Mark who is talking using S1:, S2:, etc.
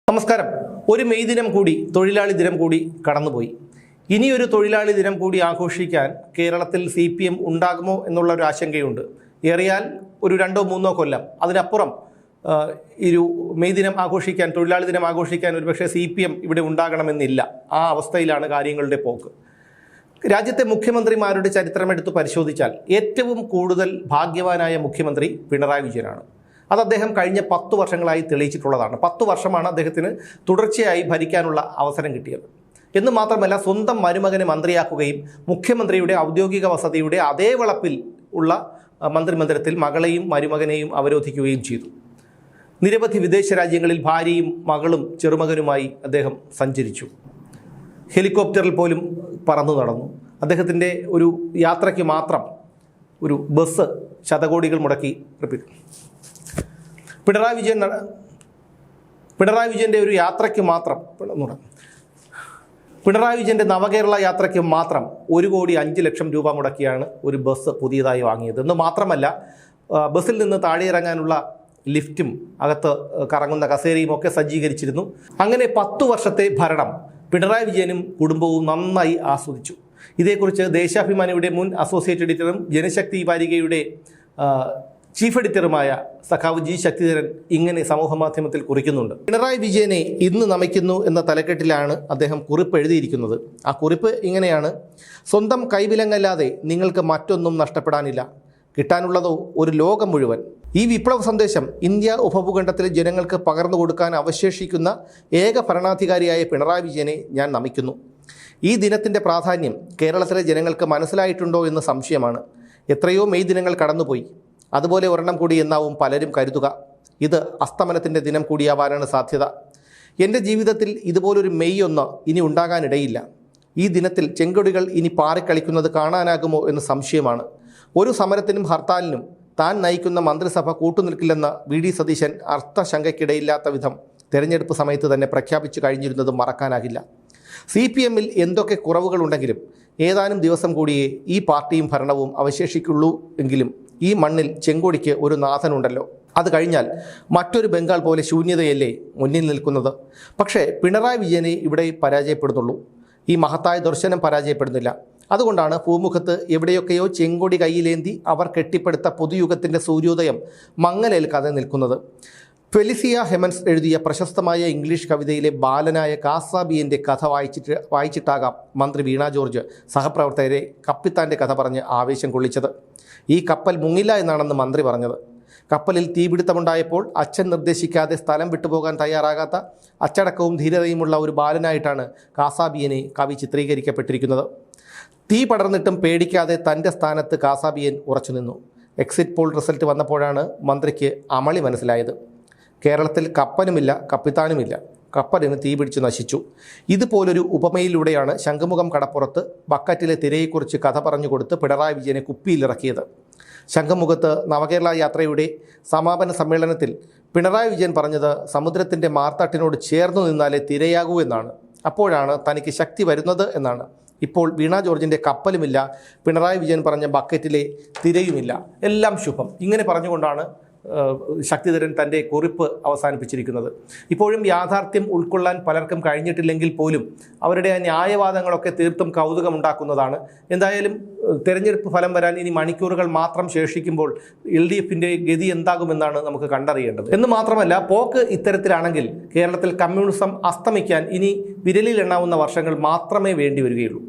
S1: നമസ്കാരം. ഒരു മെയ് ദിനം കൂടി, തൊഴിലാളി ദിനം കൂടി കടന്നുപോയി. ഇനിയൊരു തൊഴിലാളി ദിനം കൂടി ആഘോഷിക്കാൻ കേരളത്തിൽ CPM ഉണ്ടാകുമോ എന്നുള്ള ഒരു ആശങ്കയുണ്ട്. ഏറിയാൽ ഒരു 2-3 കൊല്ലം, അതിനപ്പുറം ഒരു മെയ് ദിനം ആഘോഷിക്കാൻ, തൊഴിലാളി ദിനം ആഘോഷിക്കാൻ ഒരുപക്ഷെ CPM ഇവിടെ ഉണ്ടാകണമെന്നില്ല. ആ അവസ്ഥയിലാണ് കാര്യങ്ങളുടെ പോക്ക്. രാജ്യത്തെ മുഖ്യമന്ത്രിമാരുടെ ചരിത്രമെടുത്ത് പരിശോധിച്ചാൽ ഏറ്റവും കൂടുതൽ ഭാഗ്യവാനായ മുഖ്യമന്ത്രി പിണറായി വിജയനാണ്. അത് അദ്ദേഹം കഴിഞ്ഞ 10 വർഷങ്ങളായി തെളിയിച്ചിട്ടുള്ളതാണ്. 10 വർഷമാണ് അദ്ദേഹത്തിന് തുടർച്ചയായി ഭരിക്കാനുള്ള അവസരം കിട്ടിയത്. എന്ന് മാത്രമല്ല, സ്വന്തം മരുമകനെ മന്ത്രിയാക്കുകയും മുഖ്യമന്ത്രിയുടെ ഔദ്യോഗിക വസതിയുടെ അതേ വളപ്പിൽ ഉള്ള മന്ത്രിമന്ദിരത്തിൽ മകളെയും മരുമകനെയും അവരോധിക്കുകയും ചെയ്തു. നിരവധി വിദേശ രാജ്യങ്ങളിൽ ഭാര്യയും മകളും ചെറുമകനുമായി അദ്ദേഹം സഞ്ചരിച്ചു. ഹെലികോപ്റ്ററിൽ പോലും പറന്നു നടന്നു. അദ്ദേഹത്തിൻ്റെ ഒരു യാത്രയ്ക്ക് മാത്രം ഒരു ബസ് ശതകോടികൾ മുടക്കി പിണറായി വിജയൻ്റെ ഒരു യാത്രയ്ക്ക് മാത്രം, പിണറായി വിജയൻ്റെ നവകേരള യാത്രയ്ക്ക് മാത്രം 1,05,00,000 രൂപ മുടക്കിയാണ് ഒരു ബസ് പുതിയതായി വാങ്ങിയത്. എന്ന് മാത്രമല്ല, ബസ്സിൽ നിന്ന് താഴെ ഇറങ്ങാനുള്ള ലിഫ്റ്റും അകത്ത് കറങ്ങുന്ന കസേരയും ഒക്കെ സജ്ജീകരിച്ചിരുന്നു. അങ്ങനെ 10 വർഷത്തെ ഭരണം പിണറായി വിജയനും കുടുംബവും നന്നായി ആസ്വദിച്ചു. ഇതേക്കുറിച്ച് ദേശാഭിമാനിയുടെ മുൻ അസോസിയേറ്റ് എഡിറ്ററും ജനശക്തി വാരികയുടെ ചീഫ് എഡിറ്ററുമായ സഖാവ് G. ശക്തിധരൻ ഇങ്ങനെ സമൂഹമാധ്യമത്തിൽ കുറിക്കുന്നുണ്ട്. പിണറായി വിജയനെ ഇന്ന് നമിക്കുന്നു എന്ന തലക്കെട്ടിലാണ് അദ്ദേഹം കുറിപ്പ് എഴുതിയിരിക്കുന്നത്. ആ കുറിപ്പ് ഇങ്ങനെയാണ്: സ്വന്തം കൈവിലങ്ങല്ലാതെ നിങ്ങൾക്ക് മറ്റൊന്നും നഷ്ടപ്പെടാനില്ല, കിട്ടാനുള്ളതോ ഒരു ലോകം മുഴുവൻ. ഈ വിപ്ലവ സന്ദേശം ഇന്ത്യ ഉപഭൂഖണ്ഡത്തിലെ ജനങ്ങൾക്ക് പകർന്നു കൊടുക്കാൻ അവശേഷിക്കുന്ന ഏക ഭരണാധികാരിയായ പിണറായി വിജയനെ ഞാൻ നമിക്കുന്നു. ഈ ദിനത്തിൻ്റെ പ്രാധാന്യം കേരളത്തിലെ ജനങ്ങൾക്ക് മനസ്സിലായിട്ടുണ്ടോ എന്ന് സംശയമാണ്. എത്രയോ മെയ് ദിനങ്ങൾ കടന്നുപോയി. അതുപോലെ ഒരെണ്ണം കൂടി എന്നാവും പലരും കരുതുക. ഇത് അസ്തമനത്തിൻ്റെ ദിനം കൂടിയാവാനാണ് സാധ്യത. എൻ്റെ ജീവിതത്തിൽ ഇതുപോലൊരു മെയ് 1 ഇനി ഉണ്ടാകാനിടയില്ല. ഈ ദിനത്തിൽ ചെങ്കൊടികൾ ഇനി പാറിക്കളിക്കുന്നത് കാണാനാകുമോ എന്ന് സംശയമാണ്. ഒരു സമരത്തിനും ഹർത്താലിനും താൻ നയിക്കുന്ന മന്ത്രിസഭ കൂട്ടുനിൽക്കില്ലെന്ന് VD സതീശൻ അർത്ഥശങ്കയ്ക്കിടയില്ലാത്ത വിധം തെരഞ്ഞെടുപ്പ് സമയത്ത് തന്നെ പ്രഖ്യാപിച്ചു കഴിഞ്ഞിരുന്നത് മറക്കാനാകില്ല. CPMൽ എന്തൊക്കെ കുറവുകളുണ്ടെങ്കിലും ഏതാനും ദിവസം കൂടിയേ ഈ പാർട്ടിയും ഭരണവും അവശേഷിക്കുള്ളൂ. എങ്കിലും ഈ മണ്ണിൽ ചെങ്കൊടിക്ക് ഒരു നാഥനുണ്ടല്ലോ. അത് കഴിഞ്ഞാൽ മറ്റൊരു ബംഗാൾ പോലെ ശൂന്യതയല്ലേ മുന്നിൽ നിൽക്കുന്നത്. പക്ഷേ പിണറായി വിജയനെ ഇവിടെ പരാജയപ്പെടുന്നുള്ളൂ. ഈ മഹത്തായ ദർശനം പരാജയപ്പെടുന്നില്ല. അതുകൊണ്ടാണ് ഭൂമുഖത്ത് എവിടെയൊക്കെയോ ചെങ്കൊടി കയ്യിലേന്തി അവർ കെട്ടിപ്പടുത്ത പുതുയുഗത്തിൻ്റെ സൂര്യോദയം മങ്ങലേൽക്കാതെ നിൽക്കുന്നത്. ഫെലിസിയ ഹെമൻസ് എഴുതിയ പ്രശസ്തമായ ഇംഗ്ലീഷ് കവിതയിലെ ബാലനായ കാസാബിയൻ്റെ കഥ വായിച്ചിട്ടാകാം മന്ത്രി വീണ ജോർജ് സഹപ്രവർത്തകരെ കപ്പിത്താൻ്റെ കഥ പറഞ്ഞ് ആവേശം കൊള്ളിച്ചത്. ഈ കപ്പൽ മുങ്ങില്ല എന്നാണെന്ന് മന്ത്രി പറഞ്ഞത്. കപ്പലിൽ തീപിടുത്തമുണ്ടായപ്പോൾ അച്ഛൻ നിർദ്ദേശിക്കാതെ സ്ഥലം വിട്ടുപോകാൻ തയ്യാറാകാത്ത അച്ചടക്കവും ധീരതയുമുള്ള ഒരു ബാലനായിട്ടാണ് കാസാബിയനെ കവി ചിത്രീകരിക്കപ്പെട്ടിരിക്കുന്നത്. തീ പടർന്നിട്ടും പേടിക്കാതെ തൻ്റെ സ്ഥാനത്ത് കാസാബിയൻ ഉറച്ചു നിന്നു. എക്സിറ്റ് പോൾ റിസൾട്ട് വന്നപ്പോഴാണ് മന്ത്രിക്ക് അമളി മനസ്സിലായത്. കേരളത്തിൽ കപ്പനുമില്ല, കപ്പിത്താനുമില്ല. കപ്പലിന് തീപിടിച്ചു നശിച്ചു. ഇതുപോലൊരു ഉപമയിലൂടെയാണ് ശംഖുമുഖം കടപ്പുറത്ത് ബക്കറ്റിലെ തിരയെക്കുറിച്ച് കഥ പറഞ്ഞു കൊടുത്ത് പിണറായി വിജയനെ കുപ്പിയിലിറക്കിയത്. ശംഖുമുഖത്ത് നവകേരള യാത്രയുടെ സമാപന സമ്മേളനത്തിൽ പിണറായി വിജയൻ പറഞ്ഞത് സമുദ്രത്തിൻ്റെ മാർത്തട്ടിനോട് ചേർന്നു നിന്നാലേ തിരയാകൂ എന്നാണ്. അപ്പോഴാണ് തനിക്ക് ശക്തി വരുന്നത് എന്നാണ്. ഇപ്പോൾ വീണ ജോർജിൻ്റെ കപ്പലുമില്ല, പിണറായി വിജയൻ പറഞ്ഞ ബക്കറ്റിലെ തിരയുമില്ല. എല്ലാം ശുഭം. ഇങ്ങനെ പറഞ്ഞുകൊണ്ടാണ് ശക്തിധരൻ തൻ്റെ കുറിപ്പ് അവസാനിപ്പിച്ചിരിക്കുന്നത്. ഇപ്പോഴും യാഥാർത്ഥ്യം ഉൾക്കൊള്ളാൻ പലർക്കും കഴിഞ്ഞിട്ടില്ലെങ്കിൽ പോലും അവരുടെ ആ ന്യായവാദങ്ങളൊക്കെ തീർത്തും കൗതുകമുണ്ടാക്കുന്നതാണ്. എന്തായാലും തെരഞ്ഞെടുപ്പ് ഫലം വരാൻ ഇനി മണിക്കൂറുകൾ മാത്രം ശേഷിക്കുമ്പോൾ LDFൻ്റെ ഗതി എന്താകുമെന്നാണ് നമുക്ക് കണ്ടറിയേണ്ടത്. എന്ന് മാത്രമല്ല, പോക്ക് ഇത്തരത്തിലാണെങ്കിൽ കേരളത്തിൽ കമ്മ്യൂണിസം അസ്തമിക്കാൻ ഇനി വിരലിൽ എണ്ണാവുന്ന വർഷങ്ങൾ മാത്രമേ വേണ്ടി വരികയുള്ളൂ.